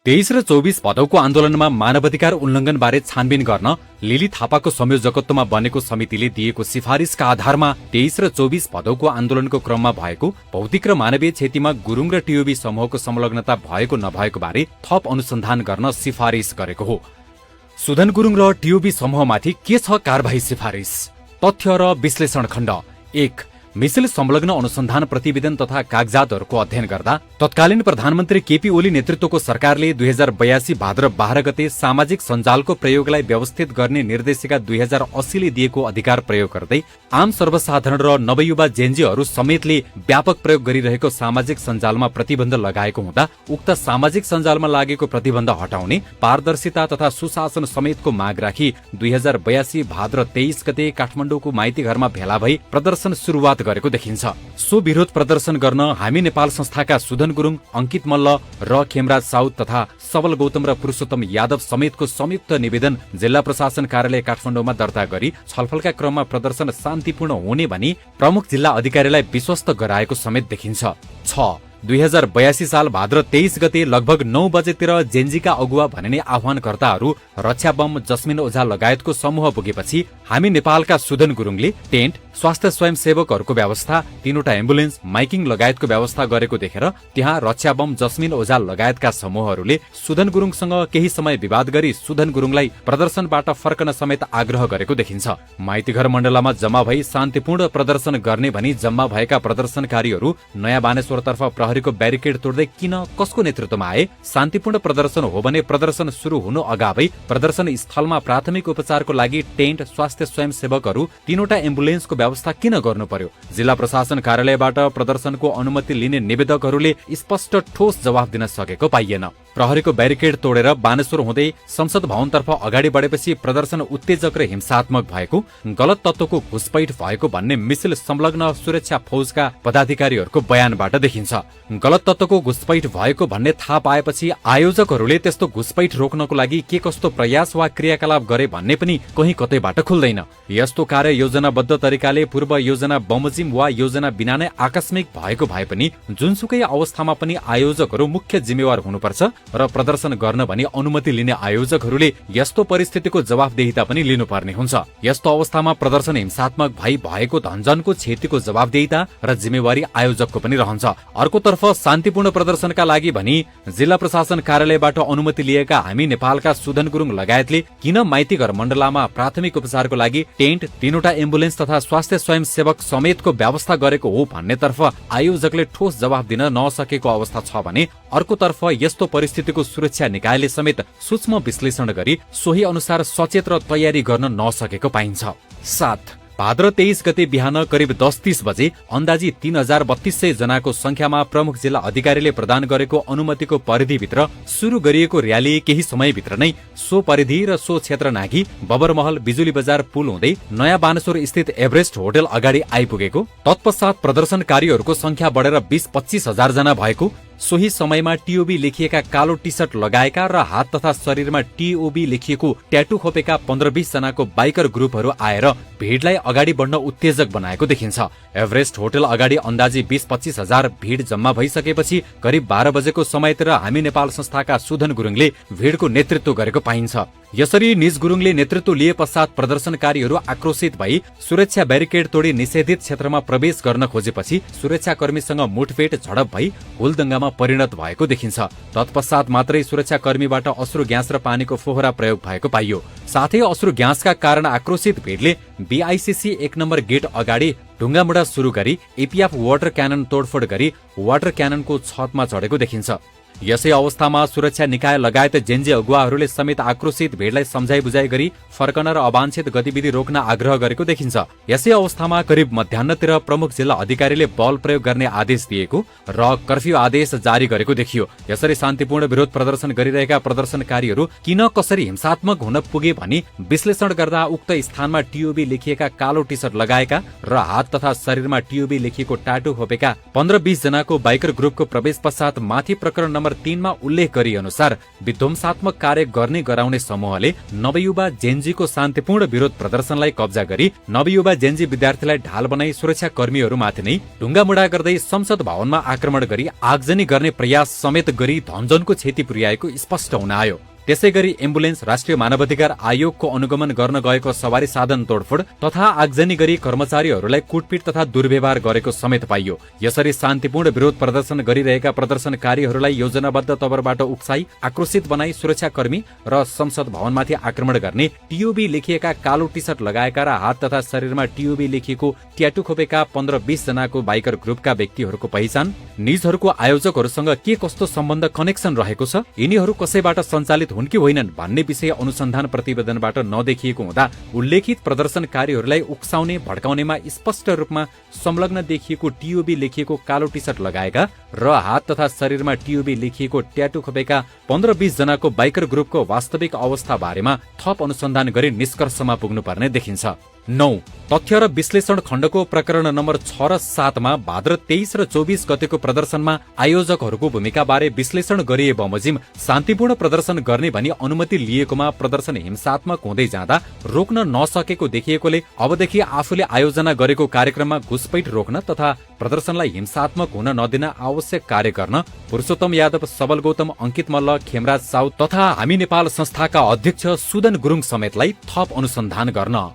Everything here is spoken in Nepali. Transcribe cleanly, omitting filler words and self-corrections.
23 र 24 भदौको आन्दोलनमा मानवाधिकार उल्लङ्घनबारे छानबिन गर्न लिली थापाको संयोजकत्वमा बनेको समितिले दिएको सिफारिसका आधारमा 23 र 24 भदौको आन्दोलनको क्रममा भएको भौतिक र मानवीय क्षतिमा गुरुङ र टिओबी समूहको संलग्नता भएको नभएको बारे थप अनुसन्धान गर्न सिफारिस गरेको हो। सुदन गुरुङ र टिओबी समूहमाथि के छ कारबाही सिफारिस? तथ्य र विश्लेषण खण्ड 1। मिसिल संलग्न अनुसन्धान प्रतिवेदन तथा कागजातहरूको अध्ययन गर्दा तत्कालीन प्रधानमन्त्री केपी ओली नेतृत्वको सरकारले 2082 भाद्र 12 गते सामाजिक सञ्जालको प्रयोगलाई व्यवस्थित गर्ने निर्देशिका 2080 ले दिएको अधिकार प्रयोग गर्दै आम सर्वसाधारण र नवयुवा जेनजीहरू समेतले व्यापक प्रयोग गरिरहेको सामाजिक सञ्जालमा प्रतिबन्ध लगाएको हुँदा उक्त सामाजिक सञ्जालमा लागेको प्रतिबन्ध हटाउने पारदर्शिता तथा सुशासन समेतको माग राखी 2082 भाद्र 23 गते काठमाडौँको माइती घरमा भेला भई प्रदर्शन सुरुवात गरेको देखिन्छ। सो विरोध प्रदर्शन गर्न हामी नेपाल संस्थाका सुदन गुरुङ, अंकित मल्ल र खेमराज साउद तथा सबल गौतम र पुरुषोत्तम यादव समेतको संयुक्त निवेदन जिल्ला प्रशासन कार्यालय काठमाडौँमा दर्ता गरी छलफलका क्रममा प्रदर्शन शान्तिपूर्ण हुने भनी प्रमुख जिल्ला अधिकारीलाई विश्वस्त गराएको समेत देखिन्छ। 6। 2082 साल भाद्र 23 गते लगभग 9 बजेतिर जेन्जीका अगुवा भनिने आह्वानकर्ताहरू रक्षा बम, जस्मिन ओझा लगायतको समूह पुगेपछि हामी नेपालका सुदन गुरुङले टेन्ट, स्वास्थ्य स्वयंसेवकहरूको व्यवस्था, 3वटा एम्बुलेन्स, माइकिङ लगायतको व्यवस्था गरेको देखेर त्यहाँ रक्षा बम, जस्मिन ओझा लगायतका समूहहरूले सुदन गुरुङसँग केही समय विवाद गरी सुदन गुरुङलाई प्रदर्शनबाट फर्कन समेत आग्रह गरेको देखिन्छ। माइतीघर मण्डलामा जम्मा भई शान्तिपूर्ण प्रदर्शन गर्ने भनी जम्मा भएका प्रदर्शनकारीहरू नयाँ बानेश्वरतर्फ प्रहरीको ब्यारिकेड तोड्दै किन, कसको नेतृत्वमा आए? शान्तिपूर्ण प्रदर्शन हो भने प्रदर्शन सुरु हुनु अगावै प्रदर्शन स्थलमा प्राथमिक उपचारको लागि टेन्ट, स्वास्थ्य स्वयंसेवकहरू, 3वटा एम्बुलेन्सको व्यवस्था किन गर्नु पर्यो? जिल्ला प्रशासन कार्यालयबाट प्रदर्शनको अनुमति लिने निवेदकहरूले स्पष्ट ठोस जवाफ दिन सकेको पाइएन। प्रहरीको ब्यारिकेड तोडेर बानेश्वर हुँदै संसद भवनतर्फ अगाडि बढेपछि प्रदर्शन उत्तेजक र हिंसात्मक भएको, गलत तत्त्वको घुसपैठ भएको भन्ने मिसिल संलग्न सुरक्षा फौजका पदाधिकारीहरूको बयानबाट देखिन्छ। गलत तत्त्वको घुसपैठ भएको भन्ने थाहा पाएपछि आयोजकहरूले त्यस्तो घुसपैठ रोक्नको लागि के कस्तो प्रयास वा क्रियाकलाप गरे भन्ने पनि कहीँ कतैबाट खुल्दैन। यस्तो कार्य योजनाबद्ध तरिकाले पूर्व योजना बमोजिम वा योजना बिना नै आकस्मिक भएको भए पनि जुनसुकै अवस्थामा पनि आयोजकहरू मुख्य जिम्मेवार हुनुपर्छ र प्रदर्शन गर्न भनी अनुमति लिने आयोजकहरूले यस्तो परिस्थितिको जवाफदेहिता पनि लिनुपर्ने हुन्छ। यस्तो अवस्थामा प्रदर्शन हिंसात्मक भएको धनजनको क्षतिको जवाफदेहिता र जिम्मेवारी आयोजकको पनि रहन्छ। अर्कोतर्फ शान्तिपूर्ण प्रदर्शनका लागि भनी जिल्ला प्रशासन कार्यालयबाट अनुमति लिएका हामी नेपालका सुदन गुरुङ लगायतले किन माइतीघर मण्डलामा प्राथमिक उपचारको लागि टेन्ट, 3वटा एम्बुलेन्स तथा स्वास्थ्य स्वयंसेवक समेतको व्यवस्था गरेको हो भन्नेतर्फ आयोजकले ठोस जवाफ दिन नसकेको अवस्था छ भने अर्कोतर्फ यस्तो परिस्थितिको सुरक्षा निकायले समेत सूक्ष्म विश्लेषण गरी सोही अनुसार सचेत र तयारी गर्न नसकेको पाइन्छ। 7। भाद्र 23 गते बिहान करिब 10:30 बजे अन्दाजी 3300 जनाको संख्यामा प्रमुख जिल्ला अधिकारीले प्रदान गरेको अनुमतिको परिधिभित्र सुरु गरिएको र्याली केही समयभित्र नै सो परिधि र सो क्षेत्र नाघी बबरमहल, बिजुली बजार पुल हुँदै नयाँ बानेश्वर स्थित एभरेस्ट होटल अगाडि आइपुगेको। तत्पश्चात प्रदर्शनकारीहरूको संख्या बढेर 20-25 हजार जना भएको। सोही समयमा टिओबी लेखिएका कालो टी सर्ट लगाएका र हात तथा शरीरमा टिओबी लेखिएको ट्याटु खोपेका 15-20 जनाको बाइकर ग्रुपहरू आएर भिडलाई अगाडि बढ्न उत्तेजक बनाएको देखिन्छ। एभरेस्ट होटल अगाडि अन्दाजी 20-25 हजार भिड जम्मा भइसकेपछि करिब 12 बजेको समयतिर हामी नेपाल संस्थाका सुदन गुरुङले भिडको नेतृत्व गरेको पाइन्छ। यसरी निज गुरुङले नेतृत्व लिए पश्चात प्रदर्शनकारीहरू आक्रोशित भई सुरक्षा ब्यारिकेड तोडी निषेधित क्षेत्रमा प्रवेश गर्न खोजेपछि सुरक्षाकर्मीसँग मुठभेड, झडप भई हुलदंगामा परिणत भएको देखिन्छ। तत्पश्चात मात्रै सुरक्षाकर्मीबाट अश्रु ग्यास र पानीको फोहरा प्रयोग भएको पाइयो। साथै अश्रु ग्यासका कारण आक्रोशित भिडले बीआईसीसी 1 नम्बर गेट अगाडि ढुङ्गामुढा सुरु गरी एपीएफ वाटर क्यानन तोडफोड गरी वाटर क्याननको छतमा चढेको देखिन्छ। यसै अवस्थामा सुरक्षा निकाय लगायत जेन्जी अगुवाहरूले समेत आक्रोशित भिडलाई सम्झाइ बुझाइ गरी फर्कन र अवांछित गतिविधि रोक्न आग्रह गरेको देखिन्छ। यसै अवस्थामा करिब मध्याह्नतिर प्रमुख जिल्ला अधिकारीले बल प्रयोग गर्ने आदेश दिएको र कर्फ्यू आदेश जारी गरेको देखियो। यसरी शान्तिपूर्ण विरोध प्रदर्शन गरिरहेका प्रदर्शनकारीहरू किन कसरी हिंसात्मक हुन पुगे भनी विश्लेषण गर्दा उक्त स्थानमा टिओबी लेखिएका कालो टी सर्ट लगाएका र हात तथा शरीरमा टिओबी लेखिएको टाटु खोपेका 15-20 जनाको बाइकर ग्रुपको प्रवेश पश्चात माथि प्रकरण नम्बर 3 मा उल्लेख गरे अनुसार विध्वंसात्मक कार्य गर्ने गराउने समूहले नवयुवा जेनजीको शान्तिपूर्ण विरोध प्रदर्शनलाई कब्जा गरी नवयुवा जेनजी विद्यार्थीलाई ढाल बनाई सुरक्षा कर्मीहरूमाथि नै ढुङ्गामुढा गर्दै संसद भवनमा आक्रमण गरी आगजनी गर्ने प्रयास समेत गरी धनजनको क्षति पुर्याएको स्पष्ट हुन आयो। त्यसै गरी एम्बुलेन्स राष्ट्रिय मानवाधिकार आयोगको अनुगमन गर्न गएको सवारी साधन तोडफोड तथा आगजनी गरी कर्मचारीहरूलाई कुटपिट तथा दुर्व्यवहार गरेको समेत पाइयो। यसरी शान्तिपूर्ण विरोध प्रदर्शन गरिरहेका प्रदर्शनकारीहरूलाई योजनाबद्ध तवरबाट उक्साई आक्रोशित बनाई सुरक्षाकर्मी र संसद भवनमाथि आक्रमण गर्ने, टिओबी लेखिएका कालो टी सर्ट लगाएका र हात तथा शरीरमा टिओबी लेखिएको ट्याटु खोपेका 15-20 जनाको बाइकर ग्रुपका व्यक्तिहरूको पहिचान, निजहरूको आयोजकहरूसँग के कस्तो सम्बन्ध कनेक्सन रहेको छ, यिनीहरू कसैबाट सञ्चालित हुन् कि होइनन् भन्ने विषय अनुसन्धान प्रतिवेदनबाट नदेखिएको हुँदा उल्लेखित प्रदर्शनकारीहरूलाई उक्साउने भड्काउनेमा स्पष्ट रूपमा संलग्न देखिएको टिओबी लेखिएको कालो टी सर्ट लगाएका र हात तथा शरीरमा टिओबी लेखिएको ट्याटु खोपेका 15-20 जनाको बाइकर ग्रुपको वास्तविक अवस्था बारेमा थप अनुसन्धान गरी निष्कर्षमा पुग्नुपर्ने देखिन्छ। 9. तथ्य र विश्लेषण खण्डको प्रकरण नम्बर 6 र 7 मा भाद्र 23 र 24 गतेको प्रदर्शनमा आयोजकहरूको भूमिका बारे विश्लेषण गरिए बमोजिम शान्तिपूर्ण प्रदर्शन गर्ने भनी अनुमति लिएकोमा प्रदर्शन हिंसात्मक हुँदै जाँदा रोक्न नसकेको देखिएकोले अबदेखि आफूले आयोजना गरेको कार्यक्रममा घुसपैठ रोक्न तथा प्रदर्शनलाई हिंसात्मक हुन नदिन आवश्यक कार्य गर्न पुरुषोत्तम यादव, सबल गौतम, अंकित मल्ल, खेमराज साउद तथा हामी नेपाल संस्थाका अध्यक्ष सुदन गुरुङ समेतलाई थप अनुसन्धान गर्न